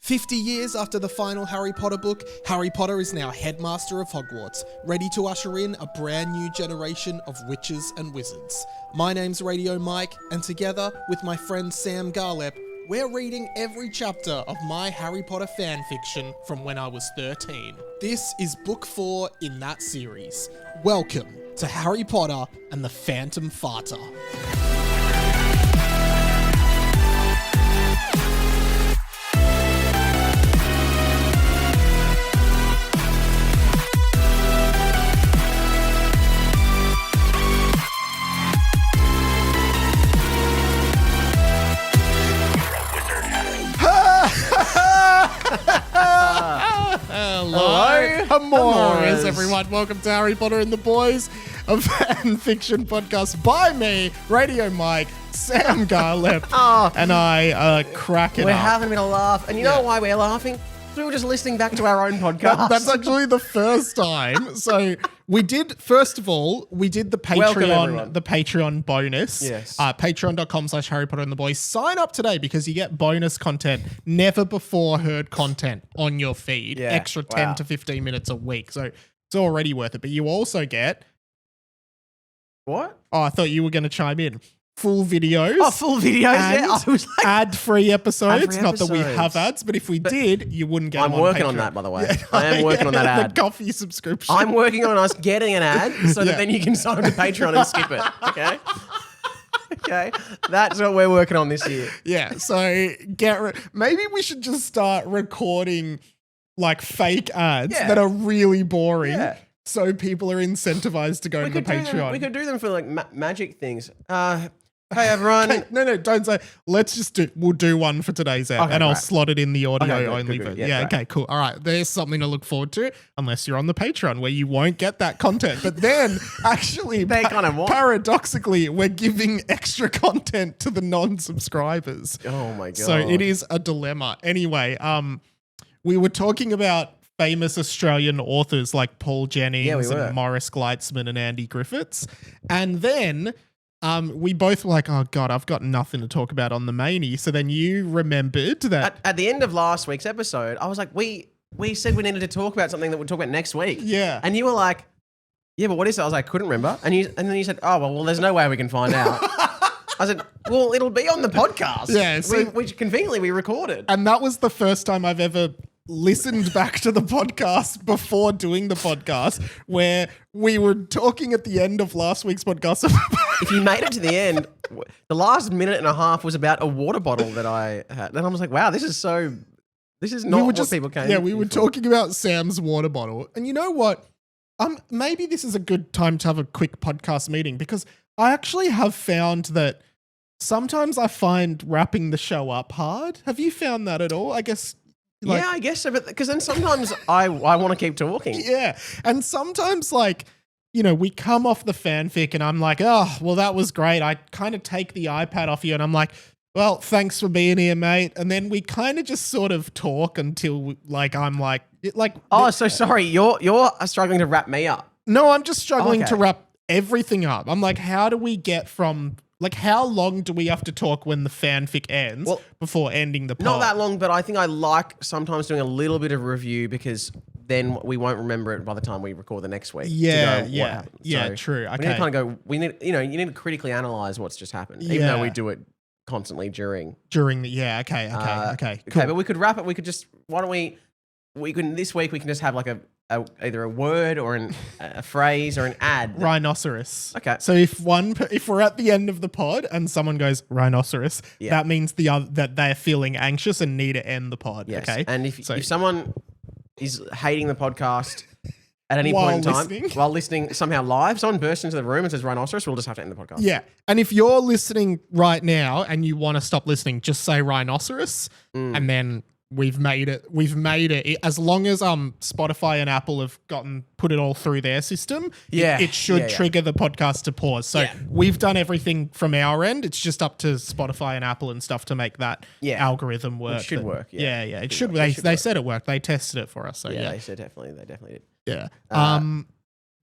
50 years after the final Harry Potter book, Harry Potter is now headmaster of Hogwarts, ready to usher in a brand new generation of witches and wizards. My name's Radio Mike, and together with my friend Sam Garlep, we're reading every chapter of my Harry Potter fanfiction from when I was 13. This is book 4 in that series. Welcome to Harry Potter and the Phantom Farter. Hello, Amores, everyone. Welcome to Harry Potter and the Boys, a fan fiction podcast by me, Radio Mike, Sam Garlep, and I are cracking We're up. having a bit of laugh. And you know why we're laughing? We were just listening back to our own podcast. That's actually the first time. So we did, first of all, we did the Welcome, everyone. Patreon bonus. Yes. Patreon.com/Harry Potter and the Boys. Sign up today because you get bonus content, never before heard content on your feed. Yeah, Extra 10 wow. to 15 minutes a week. So it's already worth it. But you also get, What? I thought you were going to chime in, full videos. Oh, full videos? And Yeah. I was like, ad-free episodes. Ad-free Not that we episodes. have ads, but if we did, you wouldn't get I'm them on working on Patreon. that, by the way. Yeah, I am working on that ad. The coffee subscription. I'm working on us getting an ad so Yeah. that then you can sign up to Patreon and skip it. Okay? Okay. That's what we're working on this year. Yeah, so maybe we should just start recording like fake ads Yeah. that are really boring, Yeah. so people are incentivized to go to the Patreon. We could do them for like magic things. Hey, everyone. Okay, no, don't say. We'll do one for today's app, Okay, and I'll right. slot it in the audio Okay, good, only. good, But good. yeah, Yeah, okay, cool. All right, there's something to look forward to, unless you're on the Patreon where you won't get that content. But then, actually, They kind of want. paradoxically, we're giving extra content to the non-subscribers. Oh my god. So it is a dilemma. Anyway, we were talking about famous Australian authors like Paul Jennings Yeah, we were. and Morris Gleitzman and Andy Griffiths. And then we both were like, oh God, I've got nothing to talk about on the mainy. So then you remembered that. At the end of last week's episode, I was like, we said we needed to talk about something that we'll talk about next week. Yeah. And you were like, yeah, but what is it? I was like, couldn't remember. And then you said, oh, well, there's no way we can find out. I said, well, it'll be on the podcast. Yeah, so- which conveniently we recorded. And that was the first time I've ever listened back to the podcast before doing the podcast, where we were talking at the end of last week's podcast about If you made it to the end, the last minute and a half was about a water bottle that I had. And I was like, wow, this is not what people came Yeah, we were for. talking about Sam's water bottle. And you know what? Maybe this is a good time to have a quick podcast meeting, because I actually have found that sometimes I find wrapping the show up hard. Have you found that at all? I guess. Yeah, I guess so. But because then sometimes I want to keep talking. Yeah. And sometimes, like, you know, we come off the fanfic and I'm like, oh, well, that was great. I kind of take the iPad off you and I'm like, well, thanks for being here, mate. And then we kind of just sort of talk until, like, I'm like, Oh, so sorry. You're struggling to wrap me up. no, I'm just struggling Okay. to wrap everything up. I'm like, how do we get from, like, how long do we have to talk when the fanfic ends before ending the pod? Not that long, but I think I like sometimes doing a little bit of review because then we won't remember it by the time we record the next week. Yeah, to go, what yeah, happened. yeah, So true. We need Okay. to kind of go. You need to critically analyze what's just happened, even Yeah. though we do it constantly during. During the, yeah, okay, cool. Okay, but we could wrap it. We could just. Why don't we? We can this week. We can just have like either a word or a phrase or an ad. Rhinoceros. Okay. So if we're at the end of the pod and someone goes rhinoceros, Yeah. that means that they're feeling anxious and need to end the pod. Yes. Okay. And if someone is hating the podcast at any While point in time, listening. while listening somehow live, someone bursts into the room and says rhinoceros, we'll just have to end the podcast. Yeah. And if you're listening right now and you want to stop listening, just say rhinoceros and then we've made it. As long as Spotify and Apple have put it all through their system, Yeah. it should Yeah. trigger the podcast to pause. So Yeah. we've done everything from our end. It's just up to Spotify and Apple and stuff to make that algorithm work. It should work. Yeah, it should. work. It should They work. said it worked. They tested it for us. So Yeah, yeah. they definitely did. Yeah.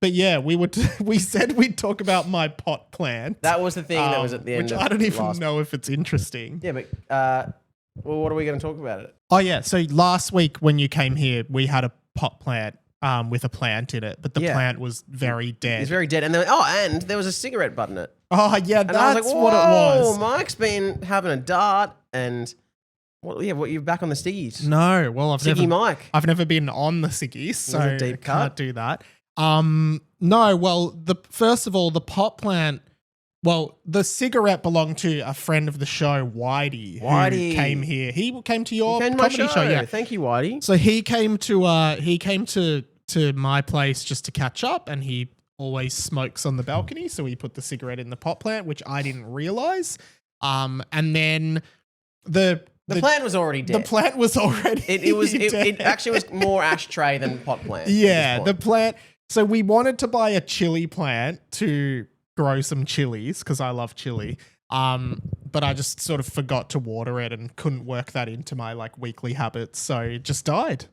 But yeah, we said we'd talk about my pot plant. That was the thing that was at the end which of I don't even last. know if it's interesting. Yeah, but Well, what are we going to talk about it? Oh, yeah. So last week when you came here, we had a pot plant with a plant in it, but the plant was very dead. It's very dead. And and there was a cigarette butt in it. Oh, yeah, And I was that's like, what it was. Mike's been having a dart and... you're back on the ciggies. No, well, I've never been on the ciggies, so I can't do that. No, well, first of all, the pot plant, the cigarette belonged to a friend of the show, Whitey. Who came here. He came to your comedy show. Yeah, thank you, Whitey. So he came to my place just to catch up, and he always smokes on the balcony, so he put the cigarette in the pot plant, which I didn't realize. And then the plant was already dead. The plant was already it actually was more ashtray than pot plant. Yeah, the plant. So we wanted to buy a chili plant to grow some chilies because I love chili. But I just sort of forgot to water it and couldn't work that into my weekly habits. So it just died,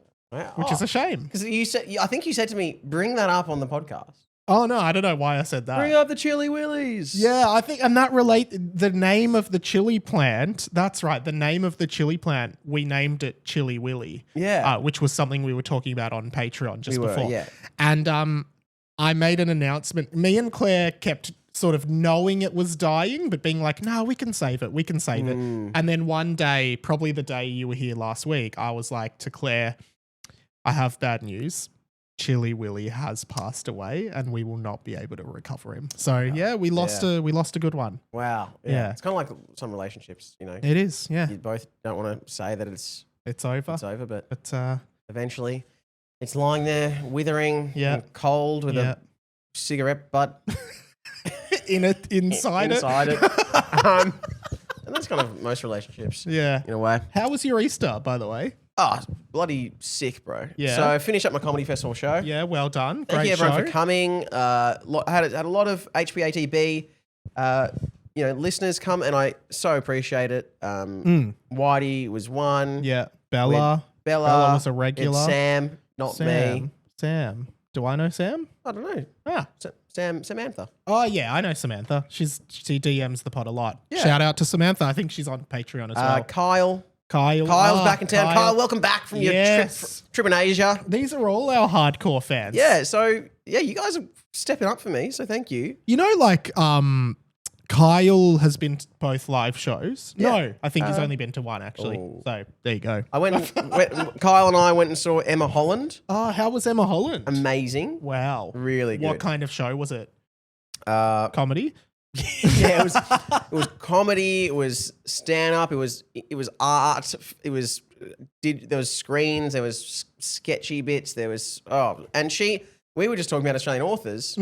which is a shame. Because I think you said to me, bring that up on the podcast. Oh, no, I don't know why I said that. Bring up the Chili Willies. Yeah, I think, and that the name of the chili plant, that's right, the name of the chili plant, we named it Chili Willy. Yeah. Which was something we were talking about on Patreon just before. Yeah. And I made an announcement. Me and Claire kept sort of knowing it was dying, but being like, no, we can save it. We can save it. And then one day, probably the day you were here last week, I was like to Claire, I have bad news. Chili Willy has passed away and we will not be able to recover him. So we lost a good one. Wow. Yeah. It's kind of like some relationships, It is, yeah. You both don't want to say that it's over. It's over, but eventually it's lying there withering and cold with a cigarette butt inside it. And that's kind of most relationships. Yeah. In a way. How was your Easter, by the way? Oh, bloody sick, bro. Yeah. So I finished up my comedy festival show. Yeah, well done. Thank you everyone for coming. Had a lot of HBATB listeners come, and I so appreciate it. Whitey was one. Yeah. Bella was a regular. Sam, me. Sam. Do I know Sam? I don't know. Ah. Samantha. Oh, yeah, I know Samantha. She DMs the pod a lot. Yeah. Shout out to Samantha. I think she's on Patreon as well. Kyle's back in town. Kyle, welcome back from your trip in Asia. These are all our hardcore fans. Yeah, so you guys are stepping up for me, so thank you. You know, Kyle has been to both live shows. Yeah. No, I think he's only been to one actually. So there you go. Kyle and I went and saw Emma Holland. Oh, how was Emma Holland? Amazing. Wow. Really good. What kind of show was it? Comedy? Yeah, it was comedy, it was stand up, it was art, there was screens, there was sketchy bits, there was we were just talking about Australian authors.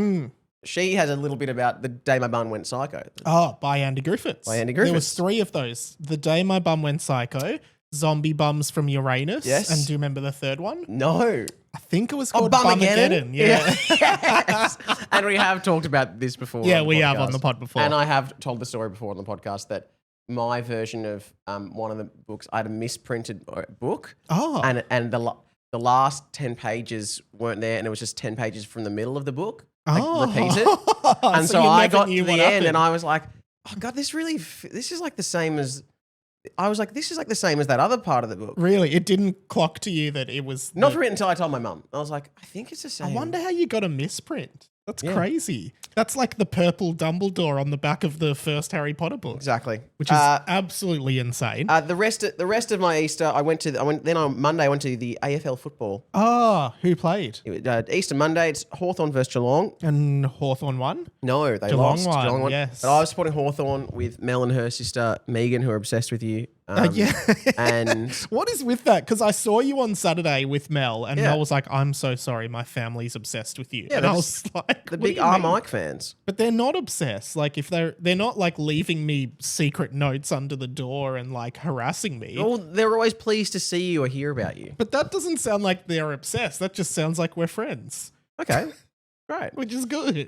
She has a little bit about The Day My Bum Went Psycho. Oh, by Andy Griffiths. There was 3 of those. The Day My Bum Went Psycho, Zombie Bums from Uranus. Yes. And do you remember the third one? No. I think it was called Bumageddon. Yeah. Yes. And we have talked about this before. Yeah, we have on the pod before. And I have told the story before on the podcast that my version of one of the books, I had a misprinted book. Oh. And the last 10 pages weren't there, and it was just 10 pages from the middle of the book. Repeated. And so I got to the end and I was like, oh God, this is like the same as... I was like, this is like the same as that other part of the book. Really? It didn't clock to you that it was... Not written until I told my mum. I was like, I think it's the same. I wonder how you got a misprint. That's crazy. That's like the purple Dumbledore on the back of the first Harry Potter book. Exactly. Which is absolutely insane. The rest of my Easter, then on Monday I went to the AFL football. Oh, who played? Easter Monday, it's Hawthorn versus Geelong. And Hawthorn won? No, they lost. Geelong won. Yes. But I was supporting Hawthorn with Mel and her sister Megan, who are obsessed with you. Yeah. And what is with that? Because I saw you on Saturday with Mel, and Mel was like, "I'm so sorry, my family's obsessed with you." Yeah, and I was like, the big R Mike fans. But they're not obsessed. Like if they're not like leaving me secret notes under the door and like harassing me. Well, they're always pleased to see you or hear about you. But that doesn't sound like they're obsessed. That just sounds like we're friends. Okay, right, which is good.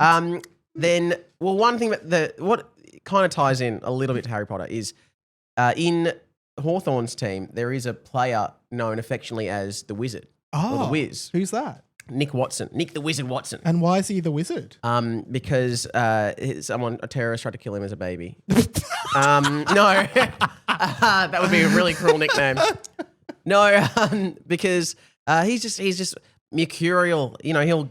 Then, one thing what kind of ties in a little bit to Harry Potter is in Hawthorn's team, there is a player known affectionately as the Wizard. Or the Wiz. Who's that? Nick Watson. Nick the Wizard Watson. And why is he the Wizard? Because a terrorist tried to kill him as a baby. No. That would be a really cruel nickname. No, because he's just mercurial. You know,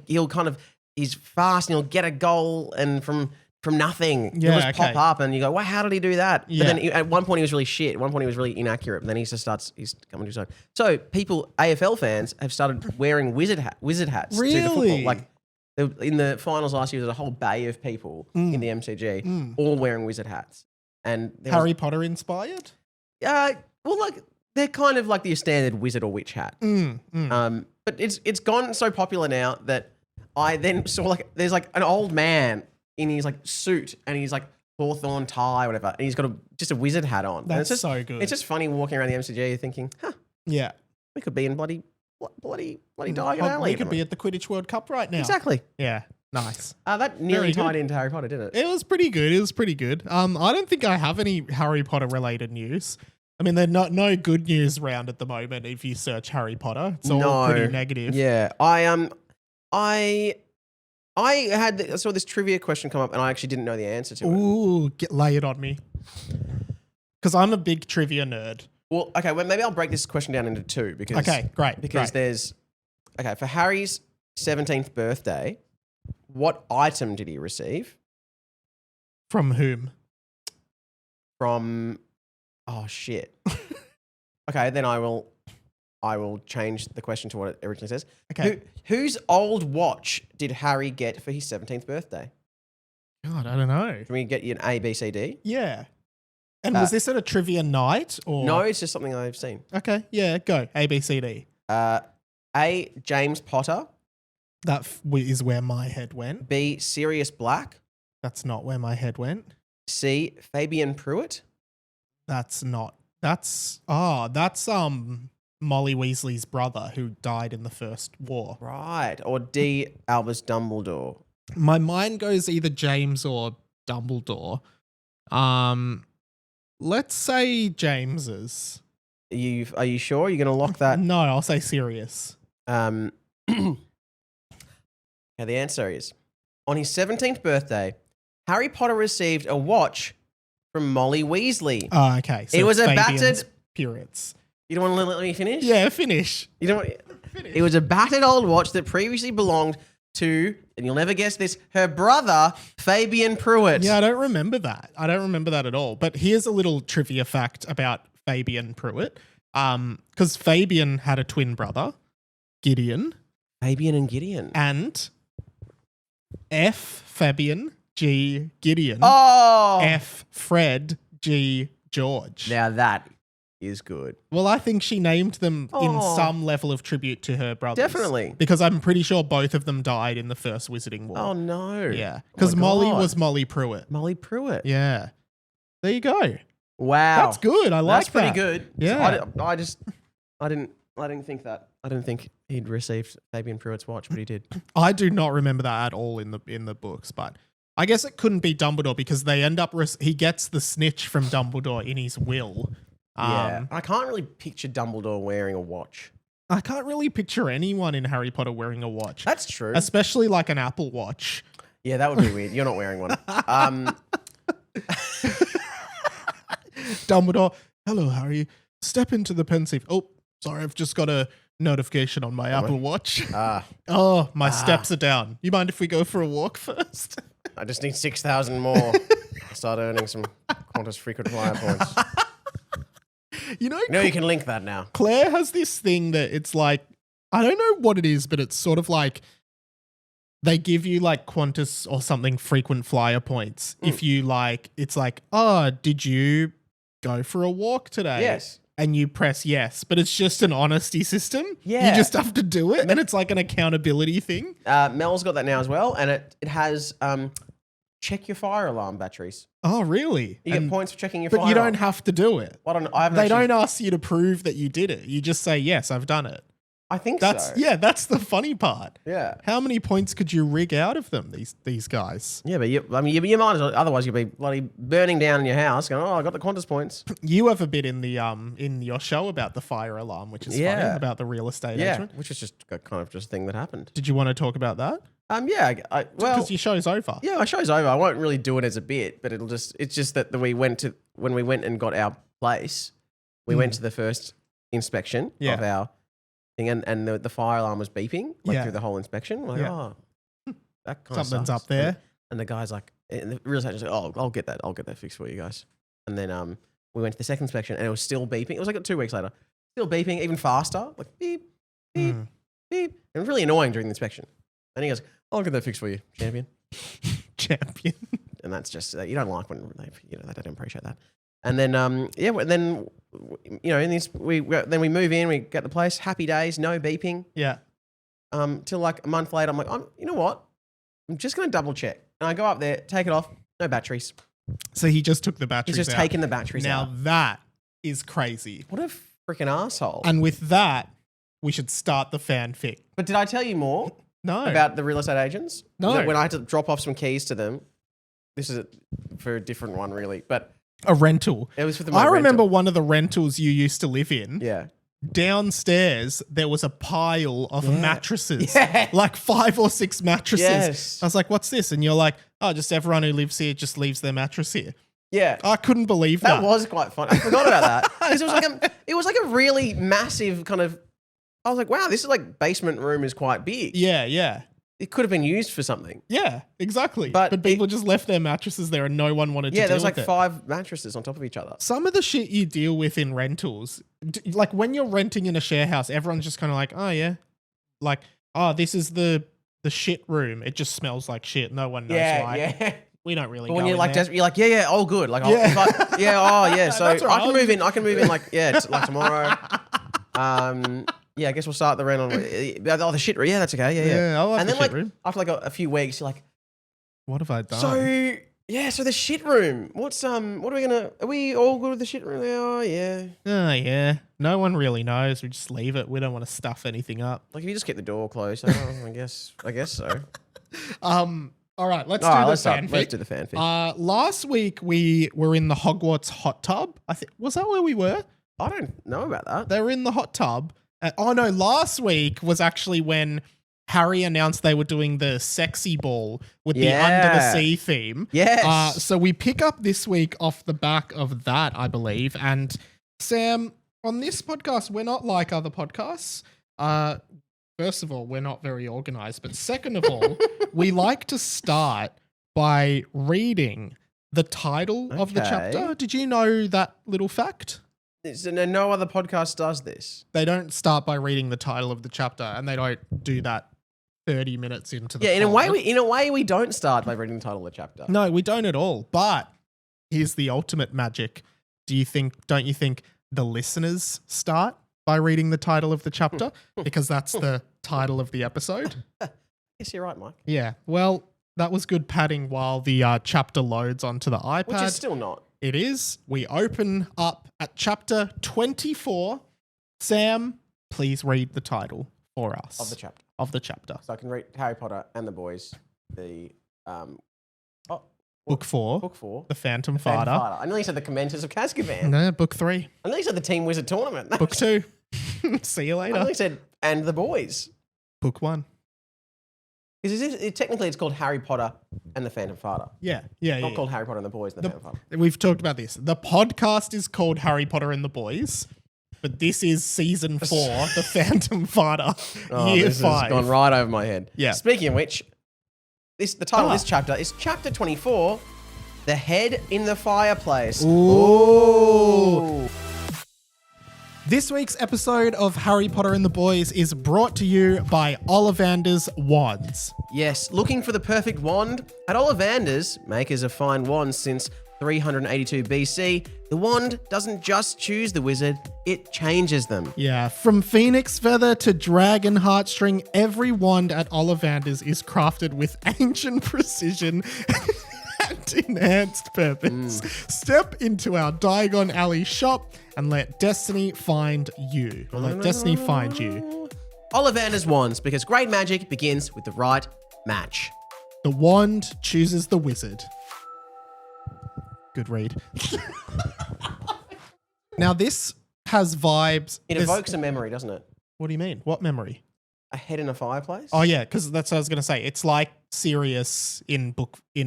he's fast and he'll get a goal and from nothing. He'll just pop up and you go, wow, how did he do that? But then at one point he was really shit. At one point he was really inaccurate. But then he's coming to his own. So people, AFL fans, have started wearing wizard hats to the football. Like in the finals last year, there was a whole bay of people in the MCG all wearing wizard hats. And Harry Potter inspired? Well, like they're kind of like the standard wizard or witch hat. But it's gone so popular now that I then saw like there's like an old man in his like suit and he's like hawthorn tie or whatever, and he's got just a wizard hat on. That's just so good. It's just funny walking around the MCG thinking, yeah, we could be in bloody Diagon Alley. We could be at the Quidditch World Cup right now. Exactly. Yeah. Nice. That nearly tied into Harry Potter, didn't it? It was pretty good. I don't think I have any Harry Potter related news. I mean, there's no good news round at the moment if you search Harry Potter. It's all pretty negative. Yeah. I saw this trivia question come up and I actually didn't know the answer to it. Ooh, lay it on me. Because I'm a big trivia nerd. Well, okay, well, maybe I'll break this question down into two because okay, great. Because there's for Harry's 17th birthday, what item did he receive? From whom? From shit. Okay, then I will change the question to what it originally says. Okay. Whose old watch did Harry get for his 17th birthday? God, I don't know. Can we get you an A, B, C, D? Yeah. And was this at a trivia night or? No, it's just something I've seen. Okay, yeah, go. A, B, C, D. A, James Potter. That is where my head went. B, Sirius Black. That's not where my head went. C, Fabian Pruitt. That's not. That's Molly Weasley's brother who died in the First War. Right. Or D, Albus Dumbledore. My mind goes either James or Dumbledore. Let's say James's. Are you sure? You're going to lock that? No, I'll say Sirius. The answer is, on his 17th birthday, Harry Potter received a watch from Molly Weasley. Oh, okay. So it was a Fabian's battered... Periods. You don't want to let me finish? Yeah, finish. You don't want... Finish. It was a battered old watch that previously belonged to, and you'll never guess this, her brother, Fabian Pruitt. Yeah, I don't remember that. at all. But here's a little trivia fact about Fabian Pruitt. Because Fabian had a twin brother, Gideon. Fabian and Gideon. And F. Fabian, G. Gideon. Oh! F. Fred, G. George. Now that is good. Well, I think she named them in some level of tribute to her brothers. Definitely. Because I'm pretty sure both of them died in the First Wizarding War. Oh, no. Yeah. Because Molly was Molly Pruitt. Molly Pruitt. Yeah. There you go. Wow. That's good. I like that. That's pretty good. Yeah. So I didn't think that. I didn't think he'd received Fabian Pruitt's watch, but he did. I do not remember that at all in the books, but I guess it couldn't be Dumbledore because they end up he gets the snitch from Dumbledore in his will. Yeah. I can't really picture Dumbledore wearing a watch. I can't really picture anyone in Harry Potter wearing a watch. That's true. Especially like an Apple Watch. Yeah, that would be weird. You're not wearing one. Dumbledore, hello, Harry. Step into the pensieve. Oh, sorry, I've just got a notification on my Apple Watch. Oh, my steps are down. You mind if we go for a walk first? I just need 6,000 more. I'll start earning some Qantas frequent flyer points. You know you can link that now. Claire has this thing that it's like, I don't know what it is, but it's sort of like they give you like Qantas or something frequent flyer points. If you like, it's like, oh, did you go for a walk today? Yes. And you press yes, but it's just an honesty system. Yeah. You just have to do it. And it's like an accountability thing. Mel's got that now as well. And it has check your fire alarm batteries. Oh, really? You get points for checking your fire But you alarm. don't have to do it. They don't ask you to prove that you did it. You just say, yes, I've done it. I think so. Yeah, that's the funny part. Yeah. How many points could you rig out of them, these guys? Yeah, but you might as well, otherwise you'll be bloody burning down in your house going, I got the Qantas points. You have a bit in the in your show about the fire alarm, which is funny, about the real estate agent. Which is just a kind of just a thing that happened. Did you want to talk about that? Yeah, because your show's over. Yeah, my show's over. I won't really do it as a bit, but it's just that when we went and got our place, we went to the first inspection of our thing, and the fire alarm was beeping through the whole inspection. We're like, oh, that kind of Something's sucks. up there. And the guy's like, and the real estate agent's like, oh, I'll get that fixed for you guys. And then we went to the second inspection, and it was still beeping. It was like 2 weeks later, still beeping, even faster, like beep, beep, beep. It was really annoying during the inspection. And he goes, I'll get that fixed for you, champion. Champion. And that's just you don't like when they don't appreciate that. And then then in this we move in, we get the place, happy days, no beeping. Yeah. Till like a month later, I'm like, you know what? I'm just gonna double check, and I go up there, take it off, no batteries. So he just took the batteries out. He's just taking the batteries out. Now that is crazy. What a freaking asshole! And with that, we should start the fanfic. But did I tell you more? No. About the real estate agents? No. When I had to drop off some keys to them. This is for a different one, really, but a rental. It was for the. I remember one of the rentals you used to live in. Yeah. Downstairs, there was a pile of mattresses, like 5 or 6 mattresses. Yes. I was like, what's this? And you're like, oh, just everyone who lives here just leaves their mattress here. Yeah. I couldn't believe that. That was quite fun. I forgot about that. Because it was like a really massive kind of, I was like, wow, this is like basement room is quite big. Yeah, yeah. It could have been used for something. Yeah, exactly. But people just left their mattresses there and no one wanted to deal with it. Yeah, there was like 5 mattresses on top of each other. Some of the shit you deal with in rentals, like when you're renting in a share house, everyone's just kind of like, oh yeah. Like, oh, this is the shit room. It just smells like shit. No one knows why. Yeah. We don't really know. When you're like desperate, you're like, yeah, all good. Like, so That's right. I can move in like, like tomorrow. Yeah, I guess we'll start the rent on. The shit room. Yeah, that's okay. Yeah. I like and the then shit like room. after like a few weeks, you're like, what have I done? So the shit room. What are we all good with the shit room? Oh yeah. Oh yeah. No one really knows. We just leave it. We don't want to stuff anything up. Like if you just keep the door closed, I guess so. All right, let's do the fanfic. Let's do the fanfic. Last week we were in the Hogwarts hot tub. Was that where we were? I don't know about that. They were in the hot tub. Last week was actually when Harry announced they were doing the sexy ball with the under the sea theme. Yes. So we pick up this week off the back of that, I believe. And Sam, on this podcast, we're not like other podcasts. First of all, we're not very organized. But second of all, we like to start by reading the title of the chapter. Did you know that little fact? No other podcast does this. They don't start by reading the title of the chapter, and they don't do that 30 minutes into the in a way we don't start by reading the title of the chapter. No, we don't at all. But here's the ultimate magic. Don't you think the listeners start by reading the title of the chapter? Because that's the title of the episode. Yes, you're right, Mike. Yeah. Well, that was good padding while the chapter loads onto the iPad. Which is still not. It is. We open up at chapter 24. Sam, please read the title for us. Of the chapter. Of the chapter. So I can read Harry Potter and the Boys, the Book 4. Book 4. The Phantom Farter. I nearly said the Commenters of Kazkaban. No, Book 3. I nearly said the Team Wizard Tournament. Book 2. See you later. I nearly said and the Boys. Book 1. Technically, it's called Harry Potter and the Phantom Farter. Yeah. Not called Harry Potter and the Boys and the Phantom Farter. We've talked about this. The podcast is called Harry Potter and the Boys, but this is season 4, The Phantom Farter, year 5. Has gone right over my head. Yeah. Speaking of which, the title of this chapter is Chapter 24, The Head in the Fireplace. Ooh. This week's episode of Harry Potter and the Boys is brought to you by Ollivander's Wands. Yes, looking for the perfect wand? At Ollivander's, makers of fine wands since 382 BC, the wand doesn't just choose the wizard, it changes them. Yeah, from phoenix feather to dragon heartstring, every wand at Ollivander's is crafted with ancient precision and enhanced purpose. Step into our Diagon Alley shop and let destiny find you. Or let destiny find you. Ollivander's wands, because great magic begins with the right match. The wand chooses the wizard. Good read. Now this has vibes. It evokes a memory, doesn't it? What do you mean? What memory? A head in a fireplace? Oh yeah, because that's what I was going to say. It's like Sirius in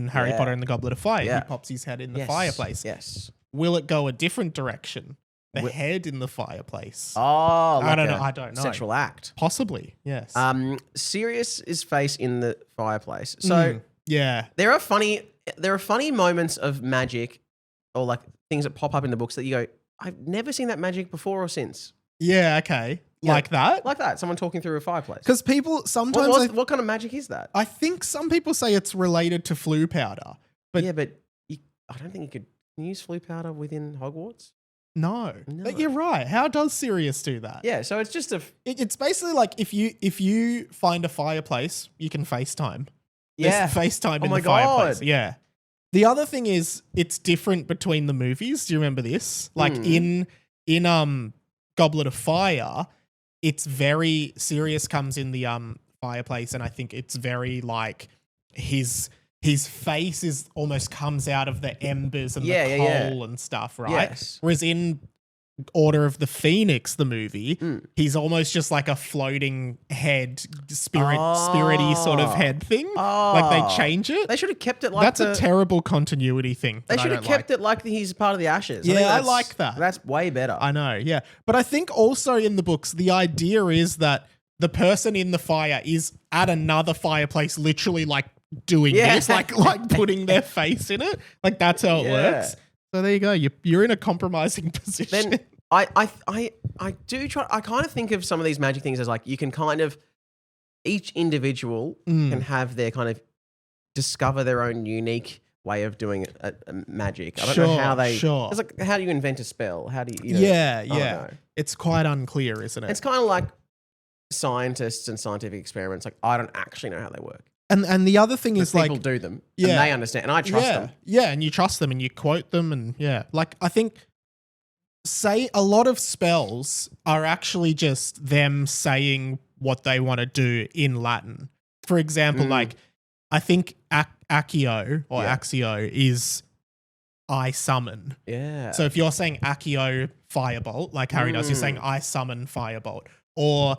Harry Potter and the Goblet of Fire. Yeah. He pops his head in the fireplace. Yes. will it go a different direction? The head in the fireplace. Oh, I don't know. I don't know. Sexual act. Possibly, yes. Sirius's face in the fireplace. So yeah. there are funny moments of magic or like things that pop up in the books that you go, I've never seen that magic before or since. Yeah, okay. Like that? Like that. Someone talking through a fireplace. Because people sometimes... What kind of magic is that? I think some people say it's related to flu powder. But yeah, but I don't think you could use flu powder within Hogwarts. No. But you're right. How does Sirius do that? Yeah, so it's just it's basically like if you find a fireplace, you can FaceTime. Yeah. There's FaceTime in the fireplace. Yeah. The other thing is it's different between the movies. Do you remember this? Like in Goblet of Fire, it's very Sirius comes in the fireplace, and I think it's very like his face is almost comes out of the embers and the coal and stuff, right? Yes. Whereas in Order of the Phoenix, the movie, he's almost just like a floating head, spirity sort of head thing. Like they change it. They should have kept it like that's a terrible continuity thing. They should have kept it like he's part of the Ashes. Yeah, I like that. That's way better. I know, yeah. But I think also in the books, the idea is that the person in the fire is at another fireplace, literally like doing this, like putting their face in it. Like that's how it works. So there you go. You're in a compromising position. Then I do try. I kind of think of some of these magic things as like you can kind of each individual can have their kind of discover their own unique way of doing a magic. I don't know how they. It's like how do you invent a spell? How do you? Yeah. It's quite unclear, isn't it? It's kind of like scientists and scientific experiments. Like I don't actually know how they work. And the other thing is people do them and they understand and I trust them. Yeah, and you trust them and you quote them and like I think say a lot of spells are actually just them saying what they want to do in Latin. For example, like I think Accio or Axio is I summon. Yeah. So if you're saying Accio Firebolt, like Harry does, you're saying I summon Firebolt. Or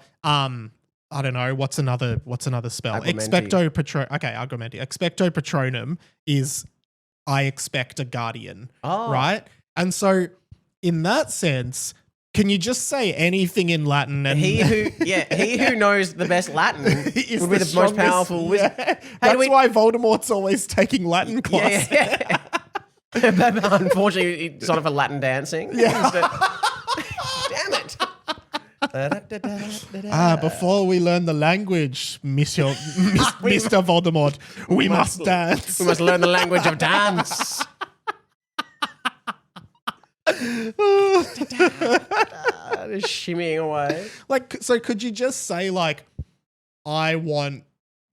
I don't know, what's another spell? Expecto Patronum is I expect a guardian. Right? And so in that sense, can you just say anything in Latin and he who knows the best Latin would be the most powerful wizard. That's why Voldemort's always taking Latin classes. But unfortunately, it's sort of a Latin dancing. Yeah. Damn it. Before we learn the language, Mr. Voldemort, we must dance. We must learn the language of dance. Just shimmying away. Like, so could you just say like, I want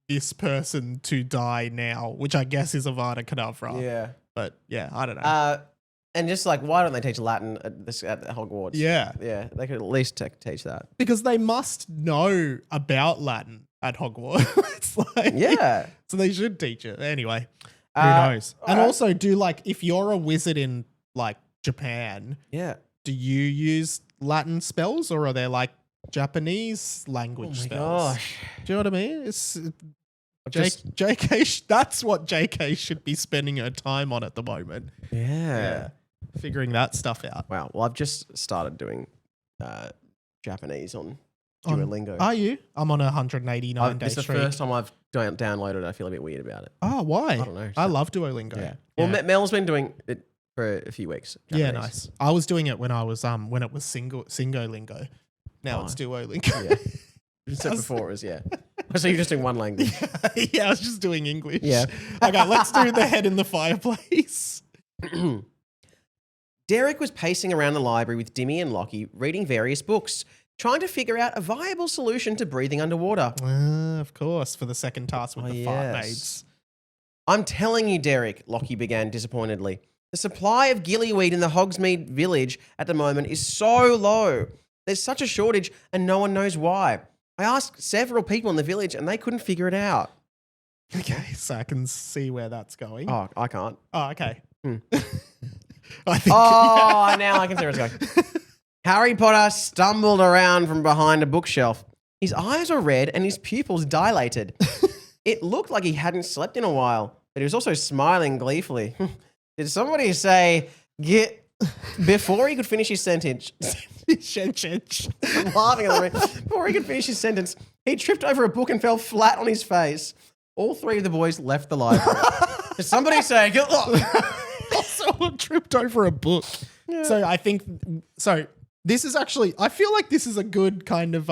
this person to die now, which I guess is Avada Kedavra. Yeah. But yeah, I don't know. And just like, why don't they teach Latin at Hogwarts? Yeah. Yeah, they could at least teach that. Because they must know about Latin at Hogwarts. So they should teach it. Anyway, who knows? And also do like, if you're a wizard in like Japan, do you use Latin spells or are there like Japanese language spells? Gosh. Do you know what I mean? It's JK, that's what JK should be spending her time on at the moment. Yeah. Figuring that stuff out. Wow. Well, I've just started doing Japanese on Duolingo. Are you? I'm on a 189 day streak. It's the first time I've downloaded it. I feel a bit weird about it. Oh, why? I don't know. I love Duolingo. Yeah. Well, Mel's been doing it for a few weeks. Japanese. Yeah, nice. I was doing it when I was when it was Singolingo. Now it's Duolingo. Yeah. You said before is So you're just doing one language. Yeah, I was just doing English. Yeah. Okay, let's do the head in the fireplace. Derek was pacing around the library with Dimmy and Lachy, reading various books, trying to figure out a viable solution to breathing underwater. Of course, for the second task with the fart maids. I'm telling you, Derek, Lachy began disappointedly. The supply of gillyweed in the Hogsmeade village at the moment is so low. There's such a shortage and no one knows why. I asked several people in the village and they couldn't figure it out. Okay, so I can see where that's going. Oh, I can't. Oh, okay. Now I can see where it's going. Harry Potter stumbled around from behind a bookshelf. His eyes were red and his pupils dilated. It looked like he hadn't slept in a while, but he was also smiling gleefully. Did somebody say, get Before he could finish his sentence, I'm laughing at the before he could finish his sentence, he tripped over a book and fell flat on his face. All three of the boys left the library. Somebody say, Someone tripped over a book. Yeah. So this is actually, I feel like this is a good kind of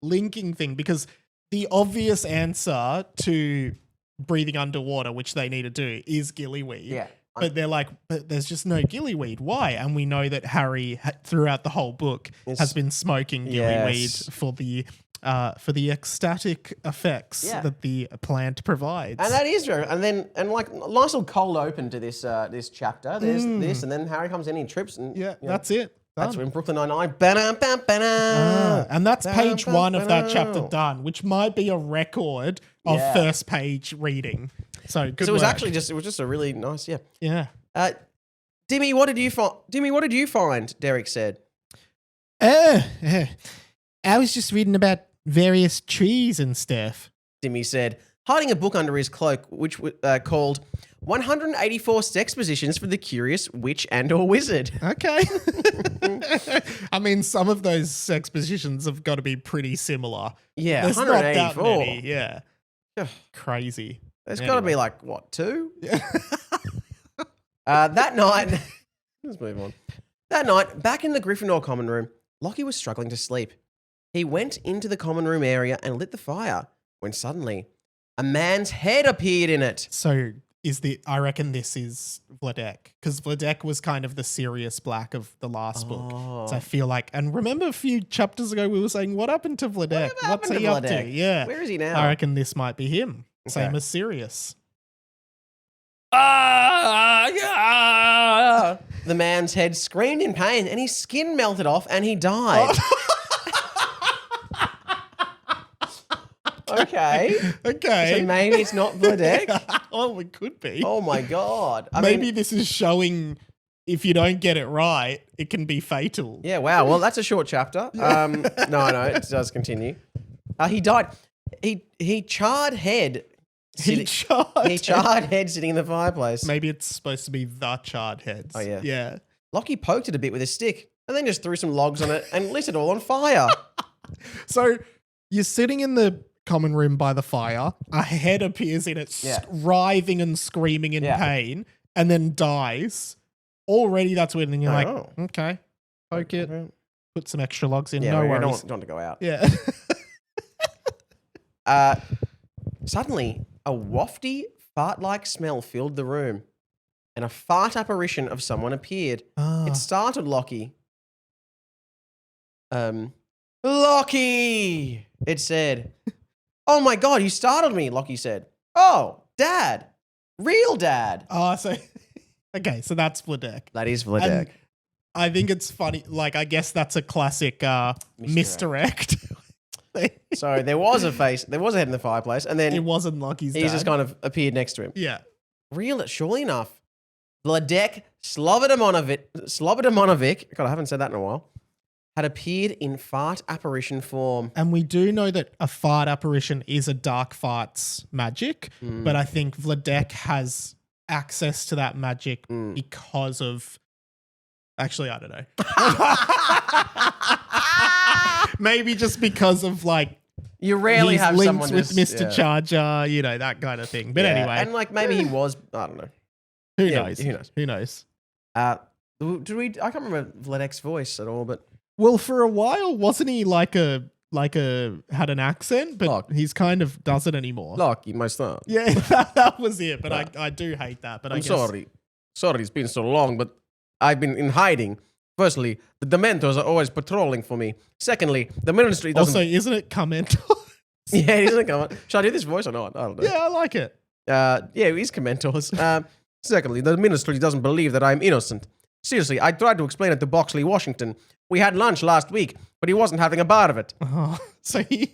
linking thing, because the obvious answer to breathing underwater, which they need to do, is gillyweed. Yeah. But they're like, but there's just no gillyweed. Why? And we know that Harry, throughout the whole book, has been smoking gillyweed for the ecstatic effects that the plant provides. And that is true. And like a nice little cold open to this this chapter. There's this, and then Harry comes in, he trips, and that's it. That's when Brooklyn Nine-Nine. And that's page 1 of that chapter done, which might be a record of first page reading. So good. So it was actually just a really nice, Yeah. Dimmy, what did you find? Dimmy, what did you find? Derek said. I was just reading about various trees and stuff. Dimmy said, hiding a book under his cloak, which called 184 Sex Positions for the Curious Witch and/or Wizard. Okay. I mean, some of those sex positions have got to be pretty similar. Yeah, there's 184. not that many. Yeah. Crazy. There's got to be like, what, 2? Yeah. That night, let's move on. That night, back in the Gryffindor common room, Lachy was struggling to sleep. He went into the common room area and lit the fire when suddenly a man's head appeared in it. So I reckon this is Vladek, because Vladek was kind of the Sirius Black of the last book. So I feel like, and remember a few chapters ago we were saying, what happened to Vladek? What's he up to? Yeah. Where is he now? I reckon this might be him. Okay. Same as Sirius. The man's head screamed in pain and his skin melted off and he died. Okay. So maybe it's not Vladek. Oh, it could be. Oh my God. Maybe this is showing if you don't get it right, it can be fatal. Yeah, wow. Well, that's a short chapter. No, it does continue. He died. He charred head. He charred head sitting in the fireplace. Maybe it's supposed to be the charred heads. Oh, yeah. Yeah. Lachy poked it a bit with a stick and then just threw some logs on it and lit it all on fire. So you're sitting in the common room by the fire. A head appears in it, writhing and screaming in pain, and then dies. Already that's weird. And you're like, okay, poke it, put some extra logs in. No worries. Don't want to go out. Yeah. Suddenly, a wafty, fart-like smell filled the room, and a fart apparition of someone appeared. It startled Lachy. Lachy! It said. Oh my God, you startled me, Lachy said. Oh, Dad. Real Dad. Oh, so so that's Vladek. That is Vladek. And I think it's funny, like, I guess that's a classic misdirect. So there was a face, there was a head in the fireplace, and then it wasn't Lachy's dad. He just kind of appeared next to him. Yeah. Surely enough, Vladek Slobodaminovic, God, I haven't said that in a while, had appeared in fart apparition form. And we do know that a fart apparition is a dark farts magic, but I think Vladek has access to that magic because of... Actually, I don't know. Maybe just because of, like... You rarely have links someone with Mr. Charger, you know, that kind of thing. But anyway. And, like, maybe he was... I don't know. Who knows? Who knows? I can't remember Vladek's voice at all, but... Well, for a while, wasn't he had an accent, but he's kind of doesn't anymore. Lachy, my son. Yeah, that was it. But I do hate that. But I'm sorry, it's been so long, but I've been in hiding. Firstly, the Dementors are always patrolling for me. Secondly, the Ministry doesn't... Also, isn't it Commentos? Yeah, isn't it Commentos? Should I do this voice or not? I don't know. Yeah, I like it. Yeah, it is Commentos. Secondly, the Ministry doesn't believe that I'm innocent. Seriously, I tried to explain it to Boxley Washington. We had lunch last week, but he wasn't having a bar of it. Oh, so he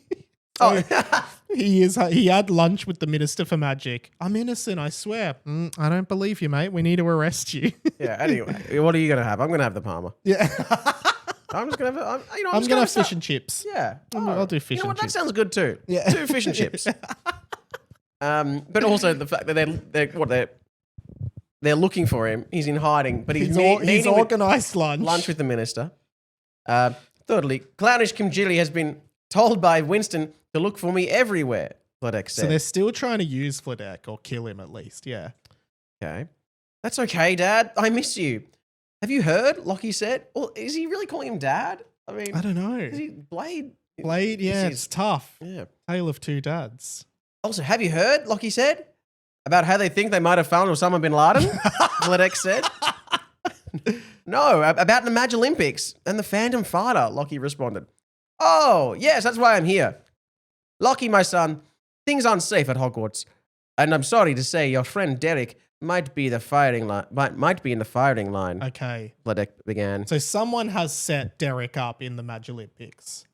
had lunch with the Minister for Magic. I'm innocent, I swear. I don't believe you, mate. We need to arrest you. Yeah. Anyway, what are you gonna have? I'm gonna have the Parma. Yeah. I'm just gonna have. I'm gonna have fish and chips. Yeah. I'll do fish and chips. That sounds good too. Yeah. 2 fish and chips. But also the fact that they're They're looking for him. He's in hiding, but he's he's organised lunch with the minister. Thirdly, clownish Kim Jilly has been told by Winston to look for me everywhere, Vladek said. So they're still trying to use Vladek or kill him at least, yeah. Okay. That's okay, Dad. I miss you. Have you heard? Lachy said. Well, is he really calling him Dad? I mean, I don't know. Is he Blade? Blade, yeah, it's tough. Yeah. Tale of two dads. Also, have you heard? Lachy said about how they think they might have found Osama bin Laden. Vladek said. No, about the Maj Olympics and the Phantom Fighter. Lachy responded. Oh, yes, that's why I'm here. Lachy, my son, things aren't safe at Hogwarts, and I'm sorry to say your friend Derek might be the firing line. Might be in the firing line. Okay. Vladek began. So someone has set Derek up in the Maj Olympics,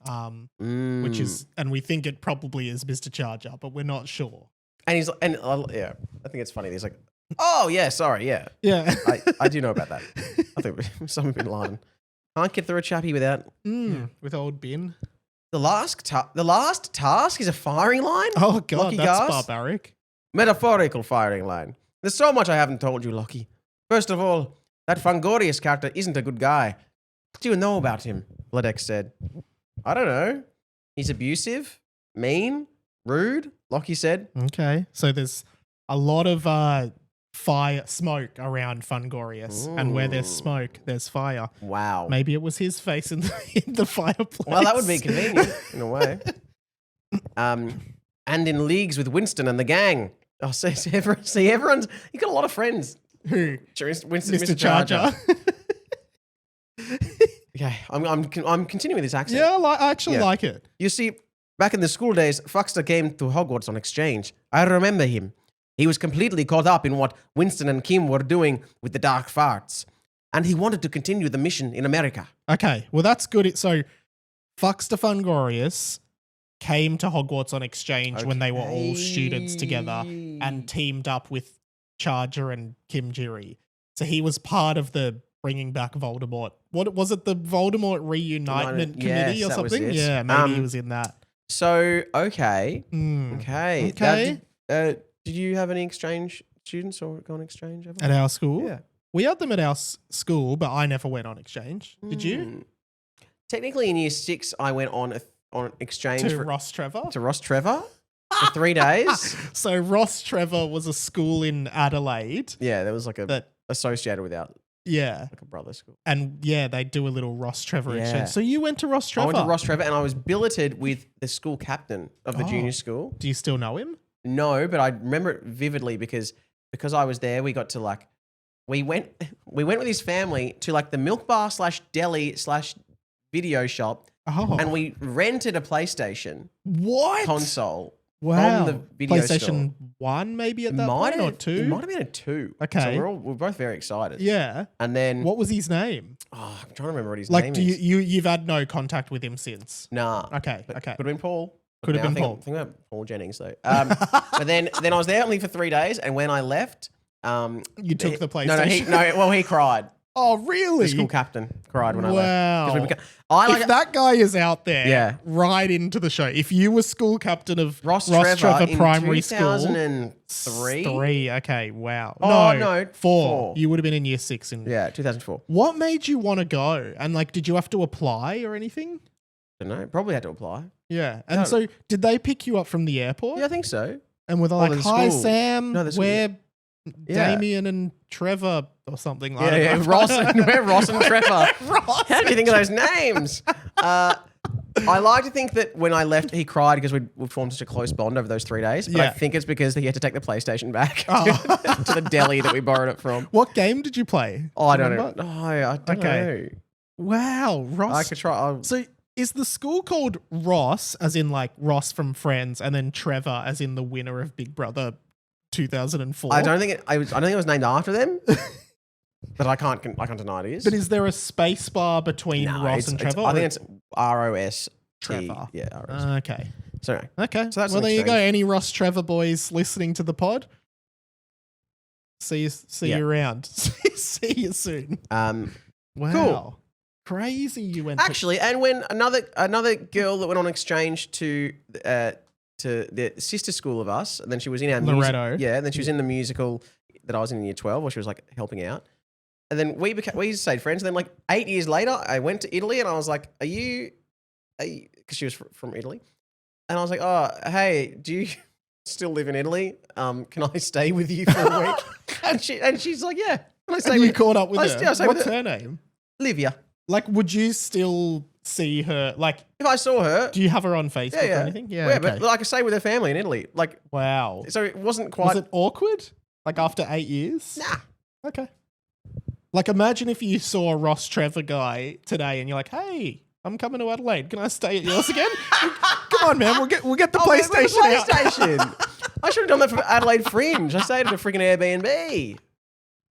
which is, and we think it probably is Mr. Charger, but we're not sure. And he's, yeah, I think it's funny. He's like, oh yeah, sorry, yeah, yeah. I do know about that. I think Osama bin Laden can't get through a chappy without with old Bin. The last task is a firing line. Oh god, Lachy that's gasps. barbaric. Metaphorical firing line. There's so much I haven't told you, Lachy. First of all, that Fangorius character isn't a good guy. What do you know about him? Vladek said. I don't know. He's abusive, mean, rude, Lachy said. Okay, so there's a lot of smoke around Fungorius, and where there's smoke, there's fire. Wow. Maybe it was his face in the fireplace. Well, that would be convenient in a way. And in leagues with Winston and the gang. Oh, see everyone's. You got a lot of friends. Who? Winston, Mr. Charger. Okay, I'm continuing this accent. Yeah, I actually like it. You see, back in the school days, Foxter came to Hogwarts on exchange. I remember him. He was completely caught up in what Winston and Kim were doing with the dark farts. And he wanted to continue the mission in America. Okay, well that's good. So, Fuxter Fungorius came to Hogwarts on exchange when they were all students together and teamed up with Charger and Kim Jiri. So he was part of the bringing back Voldemort. What was it? The Voldemort reunitement committee or something? Yeah, maybe he was in that. So okay. Okay. Did you have any exchange students or go on exchange ever? At our school? Yeah. We had them at our school, but I never went on exchange. Did you? Technically, in year 6, I went on exchange to Ross Trevor for 3 days. So Ross Trevor was a school in Adelaide. Yeah, there was like associated with like a brother school. And yeah, they do a little Ross Trevor exchange. So you went to Ross Trevor? I went to Ross Trevor and I was billeted with the school captain of the junior school. Do you still know him? No, but I remember it vividly because I was there. We got to we went with his family to like the milk bar / deli / video shop. Oh. And we rented a PlayStation console from the video PlayStation store. 1 maybe at that point or 2? It might have been a 2. Okay. So we're both very excited. Yeah. And then what was his name? Oh, I'm trying to remember what his name is. You've had no contact with him since? Nah. Okay. Could have been Paul. Could have been Paul. I think about Paul Jennings though. But then I was there only for 3 days, and when I left, you took the PlayStation. No. He cried. Oh, really? The school captain cried when I left. Wow. If that guy is out there, yeah, right into the show. If you were school captain of Ross Trevor Primary School. 2003. Okay, wow. Oh, no. 4. You would have been in year 6. 2004. What made you want to go? And did you have to apply or anything? I don't know. Probably had to apply. Yeah. And so did they pick you up from the airport? Yeah, I think so. And were they like, hi, Sam, we're Damien and Trevor or something like that. Yeah, we're Ross and Trevor. Ross. How do you think of those names? I like to think that when I left, he cried because we formed such a close bond over those 3 days. But I think it's because he had to take the PlayStation back to the deli that we borrowed it from. What game did you play? Oh, I don't know. Oh, I don't know. Wow, Ross. I could try. So is the school called Ross, as in like Ross from Friends, and then Trevor, as in the winner of Big Brother 2004? I don't think it was named after them. But I can't deny it is. But is there a space bar between Ross and Trevor? I think it's ROS Trevor. Yeah, ROS. Okay. So that's there you go. Any Ross Trevor boys listening to the pod? See you around. See you soon. Wow. Cool. Crazy you went actually, and when another girl that went on exchange to the sister school of us, and then she was in our Loretto. And then she was in the musical that I was in year 12 where she was like helping out. And then we stayed friends. And then like 8 years later, I went to Italy and I was like, are you, because she was from Italy. And I was like, oh, hey, do you still live in Italy? Can I stay with you for a week? and she's like, yeah. And I stayed you caught up with her. I stayed What's with her name? Livia. Like, would you still see her? Like, If I saw her. do you have her on Facebook or anything? Yeah, okay. but like I stayed with her family in Italy. Like, wow. so it wasn't quite. Was it awkward? Like after 8 years? Nah. Okay. Like, imagine if you saw a Ross Trevor guy today and you're like, hey, I'm coming to Adelaide. Can I stay at yours again? Come on, man. We'll get the PlayStation out. PlayStation. I should have done that for Adelaide Fringe. I stayed at a freaking Airbnb.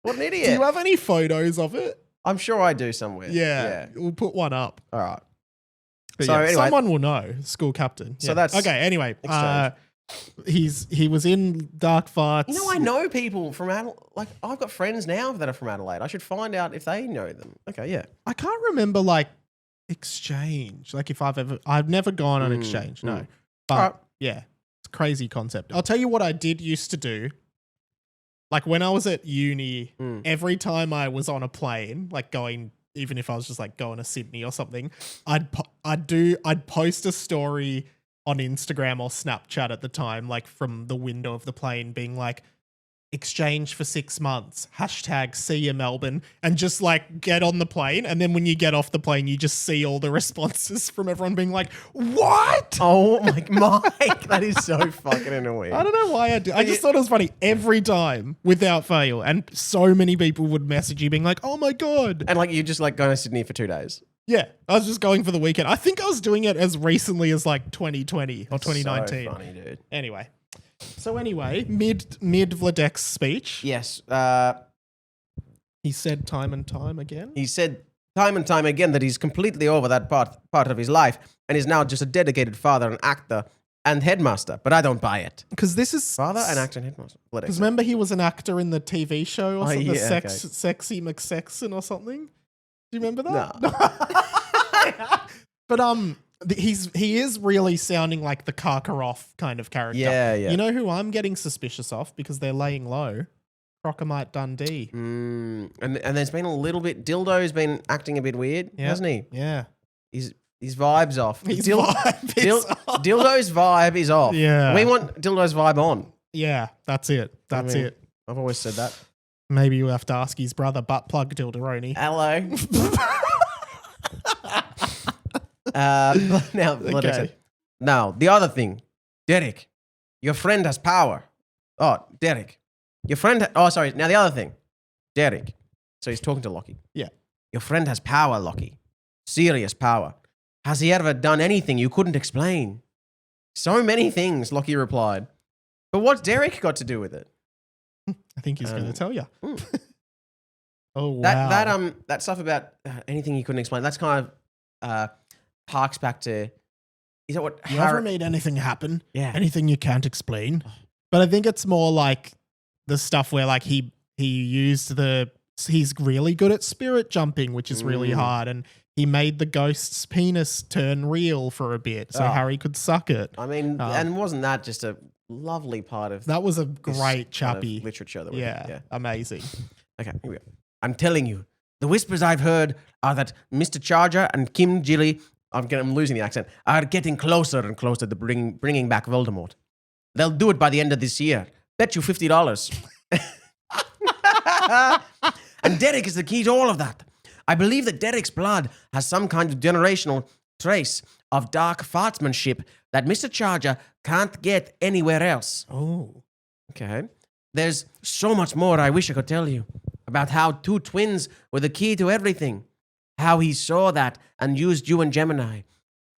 What an idiot. Do you have any photos of it? I'm sure I do somewhere. Yeah. We'll put one up. All right. But So anyway, someone will know. School captain. So that's okay. Anyway, exchange. he was in Dark Farts. You know, I know people from Adelaide. Like, I've got friends now that are from Adelaide. I should find out if they know them. Okay, yeah. I can't remember like exchange. Like if I've never gone on exchange. No, but yeah, it's a crazy concept. I'll tell you what I did used to do. Like when I was at uni, every time I was on a plane, like going, even if I was just like going to Sydney or something, I'd post a story on Instagram or Snapchat at the time, like from the window of the plane being like, exchange for 6 months, # see you Melbourne, and just like get on the plane. And then when you get off the plane, you just see all the responses from everyone being like, what? Oh my Mike, that is so fucking annoying. I don't know why I do. I just thought it was funny every time without fail. And so many people would message you being like, oh my God. And like you're just like going to Sydney for 2 days. Yeah, I was just going for the weekend. I think I was doing it as recently as like 2020 or 2019. So funny, dude. Anyway. So anyway, mid Vladek's speech, Yes. he said time and time again. He said time and time again that he's completely over that part of his life and is now just a dedicated father and actor and headmaster. But I don't buy it. Because this is Father and actor and headmaster. Because remember he was an actor in the TV show or something, yeah, Sexy McSexon or something. Do you remember that? No. But he is really sounding like the Karkaroff kind of character. Yeah, yeah. You know who I'm getting suspicious of because they're laying low? Crocomite Dundee. And there's been a little bit. Dildo's been acting a bit weird, hasn't he? Yeah. His vibe's off. Vibe is off. Dildo's vibe is off. Yeah. We want Dildo's vibe on. Yeah, that's it. That's it. I've always said that. Maybe you'll have to ask his brother, butt plug Dilderoni. Hello. Now, the other thing. Derek, your friend has power. Oh, Derek. Your friend... Now, the other thing. Derek. So he's talking to Lachy. Yeah. Your friend has power, Lachy. Serious power. Has he ever done anything you couldn't explain? So many things, Lachy replied. But what's Derek got to do with it? I think he's going to tell you. Oh, wow. That stuff about anything you couldn't explain, that's kind of harks back to... Is that what... You ever made anything happen? Yeah. Anything you can't explain? But I think it's more like the stuff where like he used he's really good at spirit jumping, which is really hard, and he made the ghost's penis turn real for a bit so Harry could suck it. I mean, and wasn't that just a lovely part of... That was a great chappy. Kind of literature. That yeah, amazing. Okay, here we go. I'm telling you, the whispers I've heard are that Mr. Charger and Kim Jilly, I'm losing the accent, are getting closer and closer to bringing back Voldemort. They'll do it by the end of this year. Bet you $50. And Derek is the key to all of that. I believe that Derek's blood has some kind of generational trace of dark fartsmanship that Mr. Charger can't get anywhere else. Oh. Okay. There's so much more I wish I could tell you about how 2 twins were the key to everything, how he saw that and used you and Gemini,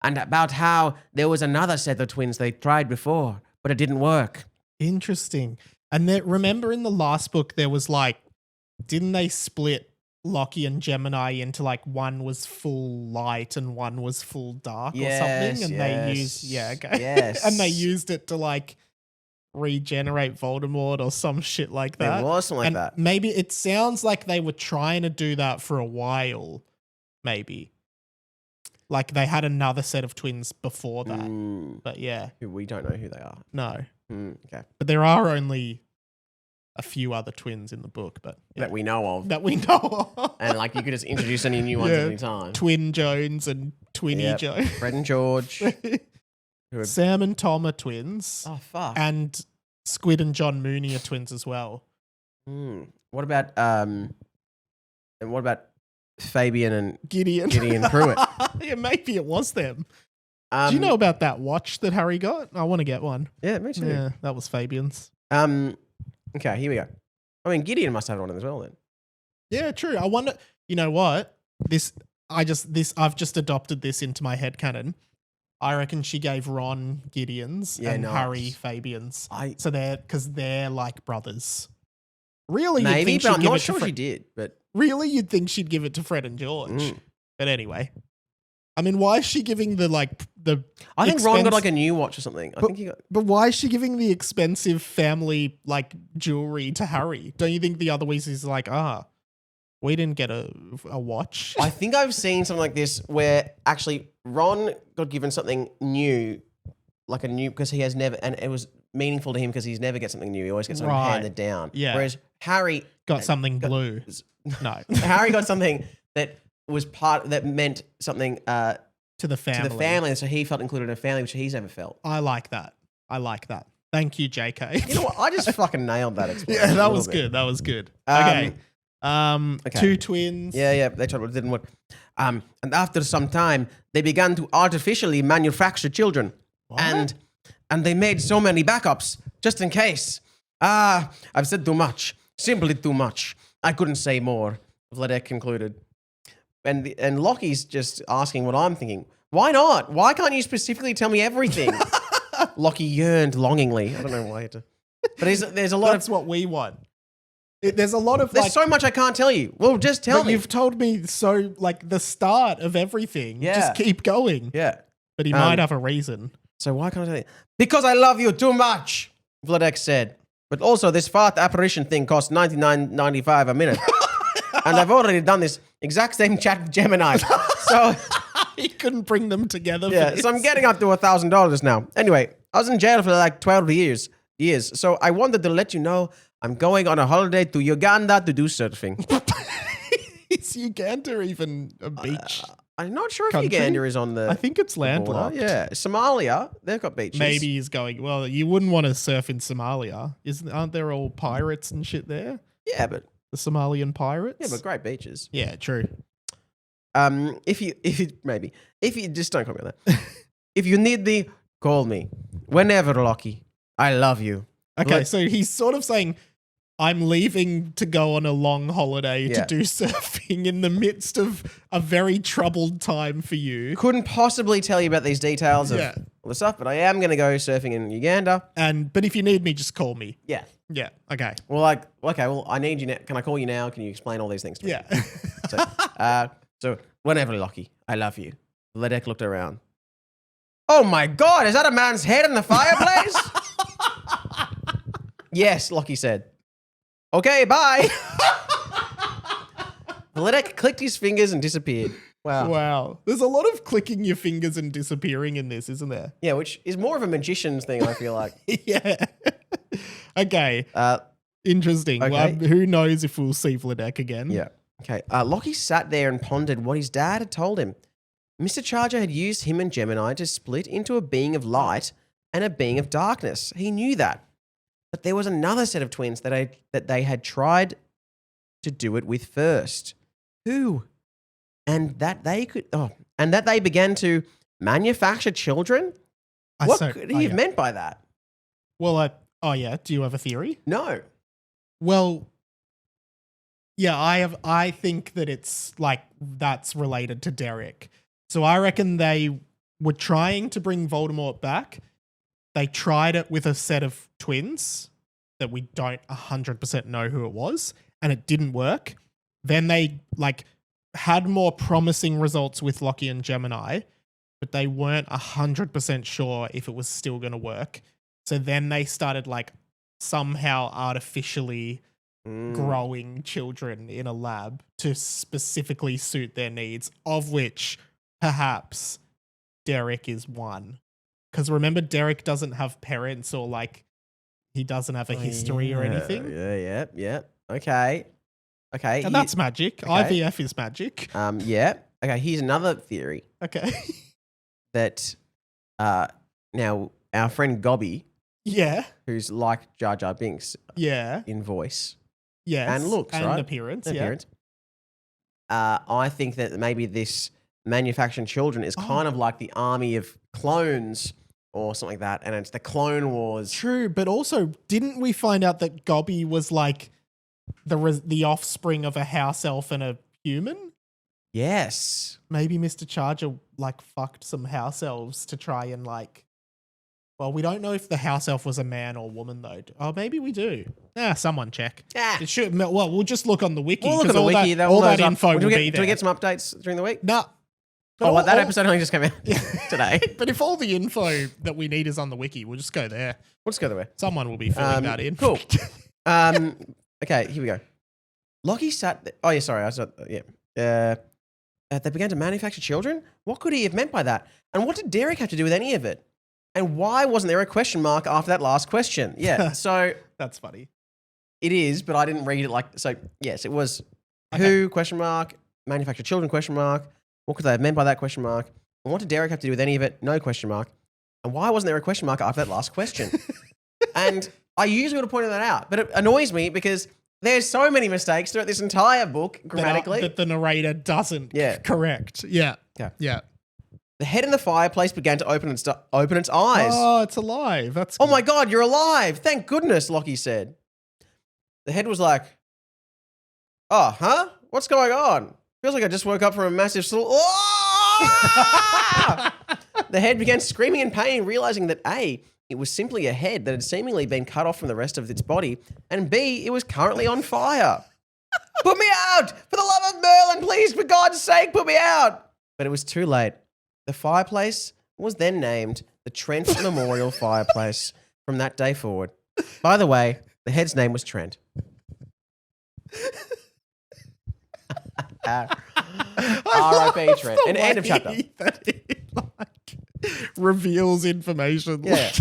and about how there was another set of twins they tried before, but it didn't work. Interesting. And remember in the last book, there was like, didn't they split Lachy and Gemini into like one was full light and one was full dark or something? And they used, and they used it to like regenerate Voldemort or some shit like that. It was something like that. Maybe it sounds like they were trying to do that for a while, maybe. Like they had another set of twins before that. But yeah. We don't know who they are. No. Okay. But there are only a few other twins in the book, but that we know of. that we know of. And like you could just introduce any new ones at any time. Twin Jones and Twinny Yep. Joe. Fred and George. Who are- Sam and Tom are twins. oh fuck. And Squid and John Mooney are twins as well. What about Fabian and Gideon Pruitt? Yeah, maybe it was them. Do Do you know about that watch that Harry got? I want to get one. Yeah, me too. Yeah, that was Fabian's. Okay, here we go. I mean, Gideon must have one as well then. Yeah, true. I wonder. You know what? I've just adopted this into my headcanon. I reckon she gave Ron Gideon's and nice. Harry Fabian's. I So they're like brothers. Really, maybe, you'd think but I'm she'd give not it to sure Fred. she did. But Really, you'd think she'd give it to Fred and George. Mm. But anyway, I mean, why is she giving the I think Ron got like a new watch or something. I think he got. But why is she giving the expensive family like jewelry to Harry? Don't you think the other Weasleys are like, we didn't get a watch? I think I've seen something like this where actually Ron got given something new, like a new, because he has never, and it was meaningful to him because he's never get something new. He always gets something Right. handed down. Yeah. Whereas Harry Got something blue. No. Harry got something that was that meant something To the family. to the family, and so he felt included in a family, which he's never felt. I like that. Thank you, JK. You know what? I just fucking nailed that explanation. Yeah, a that little was bit. good. That was good. Okay. Okay. Two twins. Yeah, they tried, but it didn't work. And after some time, they began to artificially manufacture children, What? and they made so many backups just in case. I've said too much, simply too much. I couldn't say more. Vladek concluded, and Locky's just asking what I'm thinking. Why not? Why can't you specifically tell me everything? Lochy yearned longingly. I don't know why. But there's a lot That's what we want. There's a lot of There's so much I can't tell you. Well, just tell but me. you've told me so like the start of everything. Yeah. Just keep going. Yeah. But he might have a reason. So why can't I tell you? Because I love you too much, Vladek said. But also, this fart apparition thing costs $99.95 a minute. And I've already done this exact same chat with Gemini. So, He couldn't bring them together. yeah, for so I'm this. getting up to $1,000 now. Anyway, I was in jail for like 12 years. So I wanted to let you know I'm going on a holiday to Uganda to do surfing. Is Uganda even a beach? I'm not sure if Country? Uganda is on the I think it's border. landlocked. Yeah, Somalia, they've got beaches. Maybe he's going. Well, you wouldn't want to surf in Somalia, aren't there all pirates and shit there? Yeah, but The Somalian pirates. great beaches. Yeah, true. If you just don't comment on that. If you need me, call me. Whenever, Lochy. I love you. Okay, so he's sort of saying, I'm leaving to go on a long holiday Yeah. to do surfing in the midst of a very troubled time for you. Couldn't possibly tell you about these details of Yeah. all the stuff, but I am going to go surfing in Uganda. But if you need me, just call me. Yeah. Yeah. Okay. Well, I need you now. Can I call you now? Can you explain all these things to me? Yeah. So whenever, Lochy, I love you. Vladek looked around. Oh my God, is that a man's head in the fireplace? Yes, Lochy said. Okay, bye. Vladek clicked his fingers and disappeared. Wow. Wow. There's a lot of clicking your fingers and disappearing in this, isn't there? Yeah, which is more of a magician's thing, I feel like. Yeah. Okay. Interesting. Okay. Well, who knows if we'll see Vladek again? Yeah. Okay. Lochy sat there and pondered what his dad had told him. Mr. Charger had used him and Gemini to split into a being of light and a being of darkness. He knew that. But there was another set of twins that they had tried to do it with first. Who? And that they began to manufacture children? What could he have meant by that? Well, do you have a theory? No. Well, yeah, I think that it's like that's related to Derek. So I reckon they were trying to bring Voldemort back. They tried it with a set of twins that we don't 100% know who it was, and it didn't work. Then they had more promising results with Lochy and Gemini, but they weren't 100% sure if it was still going to work. So then they started somehow artificially growing children in a lab to specifically suit their needs, of which perhaps Derek is one. Because remember, Derek doesn't have parents or he doesn't have a history or anything. Yeah. Okay. And that's magic. Okay. IVF is magic. Yeah. Okay, here's another theory Okay. that now our friend Gobby, Yeah. who's like Jar Jar Binks Yeah. in voice Yes. and looks, and right? appearance. And Yeah. appearance. I think that maybe this manufacturing children is kind of like the army of clones or something like that, and it's the Clone Wars. True, but also didn't we find out that Gobby was like the offspring of a house elf and a human? Yes. Maybe Mr. Charger like fucked some house elves to try and like. Well, we don't know if the house elf was a man or woman though. Oh, maybe we do. Someone check. It should. Well, we'll just look on the wiki. We'll look at the wiki. All that info will be there. Do we get some updates during the week? No. That episode only just came out today. But if all the info that we need is on the wiki, we'll just go there. We'll just go there. Someone will be filling that in. Cool. Okay, here we go. Lachy sat. Oh yeah, sorry. They began to manufacture children. What could he have meant by that? And what did Derek have to do with any of it? And why wasn't there a question mark after that last question? Yeah, so that's funny. It is, but I didn't read it like so. Yes, it was who question mark manufacture children question mark. What could they have meant by that question mark? And what did Derek have to do with any of it? No question mark. And why wasn't there a question mark after that last question? And I usually would have pointed that out, but it annoys me because there's so many mistakes throughout this entire book grammatically that the narrator doesn't correct. Yeah. The head in the fireplace began to open its eyes. Oh, it's alive. That's Oh my God, you're alive. Thank goodness, Lachy said. The head was like, oh, huh? What's going on? Feels like I just woke up from a massive The head began screaming in pain, realizing that A, it was simply a head that had seemingly been cut off from the rest of its body, and B, it was currently on fire. Put me out! For the love of Merlin, please, for God's sake, put me out! But it was too late. The fireplace was then named the Trent Memorial Fireplace from that day forward. By the way, the head's name was Trent. R.I.P. Trent. And end of chapter. That it, reveals information. Yeah.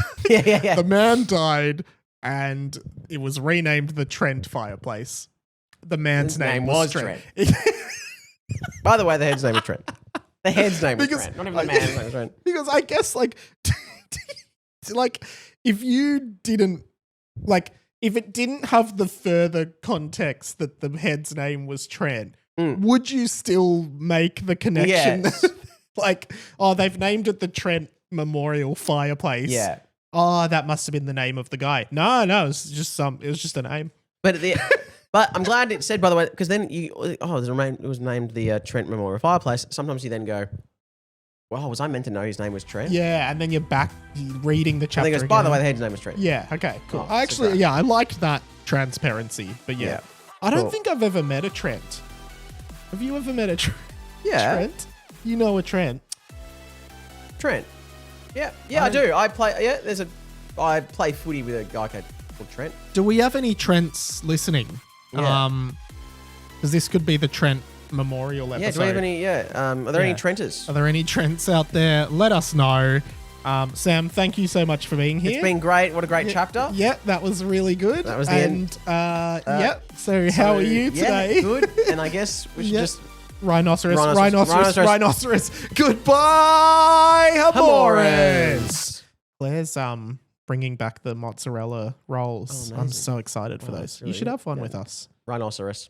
The man died and it was renamed the Trent Fireplace. The man's name was Trent. By the way, the head's name was Trent. The head's name was Trent. Not even the man's name was Trent. Because I guess if you didn't if it didn't have the further context that the head's name was Trent, would you still make the connection? Yes. They've named it the Trent Memorial Fireplace. Yeah. Oh, that must have been the name of the guy. No, it was just a name. But I'm glad it said, by the way, because then it was named the Trent Memorial Fireplace. Sometimes you then go, wow, was I meant to know his name was Trent? Yeah, and then you're back reading the chapter. And then goes, by the way, the head's name was Trent. Yeah, okay, cool. Oh, I liked that transparency, but yeah. I don't think I've ever met a Trent. Have you ever met a Trent? Yeah. Trent? You know a Trent? Trent. Yeah, I do. I play footy with a guy called Trent. Do we have any Trents listening? Yeah. Because this could be the Trent Memorial episode. Yeah, do we have any? Are there any Trenters? Are there any Trents out there? Let us know. Sam, thank you so much for being here. It's been great. What a great chapter. Yeah, that was really good. That was the end. So how are you today? Yeah, good. And I guess we should just... Rhinoceros. Goodbye, Hamores. Claire's bringing back the mozzarella rolls. I'm so excited for those. You should have one with us. Rhinoceros.